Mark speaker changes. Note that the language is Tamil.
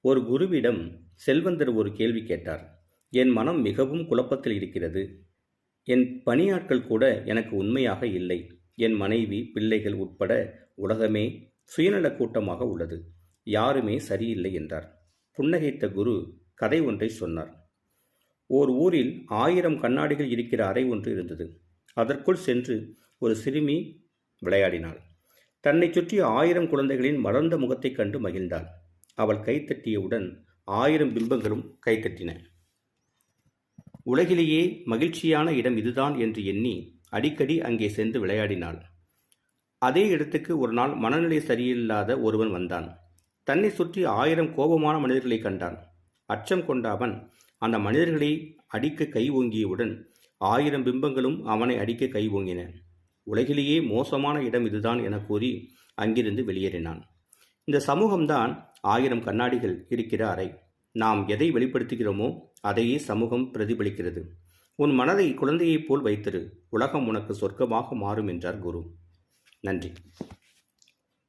Speaker 1: ஒரு குருவிடம் செல்வந்தர் ஒரு கேள்வி கேட்டார். என் மனம் மிகவும் குழப்பத்தில் இருக்கிறது. என் பணியாட்கள் கூட எனக்கு உண்மையாக இல்லை. என் மனைவி, பிள்ளைகள் உட்பட உலகமே சுயநலக் கூட்டமாக உள்ளது. யாருமே சரியில்லை என்றார். புன்னகைத்த குரு கதை ஒன்றை சொன்னார். ஓர் ஊரில் 1000 கண்ணாடிகள் இருக்கிற அறை ஒன்று இருந்தது. அதற்குள் சென்று ஒரு சிறுமி விளையாடினாள். தன்னை சுற்றி 1000 குழந்தைகளின் மலர்ந்த முகத்தைக் கண்டு மகிழ்ந்தாள். அவள் கைத்தட்டியவுடன் 1000 பிம்பங்களும் கைத்தட்டின. உலகிலேயே மகிழ்ச்சியான இடம் இதுதான் என்று எண்ணி அடிக்கடி அங்கே சென்று விளையாடினாள். அதே இடத்துக்கு ஒரு நாள் மனநிலை சரியில்லாத ஒருவன் வந்தான். தன்னை சுற்றி 1000 கோபமான மனிதர்களை கண்டான். அச்சம் கொண்ட அவன் அந்த மனிதர்களை அடிக்க கை ஓங்கியவுடன் 1000 பிம்பங்களும் அவனை அடிக்க கை ஓங்கின. உலகிலேயே மோசமான இடம் இதுதான் என கூறி அங்கிருந்து வெளியேறினான். இந்த சமூகம்தான் 1000 கண்ணாடிகள் இருக்கிற அறை. நாம் எதை வெளிப்படுத்துகிறோமோ அதையே சமூகம் பிரதிபலிக்கிறது. உன் மனதை குழந்தையைப் போல் வைத்திரு. உலகம் உனக்கு சொர்க்கமாக மாறும் என்றார் குரு. நன்றி.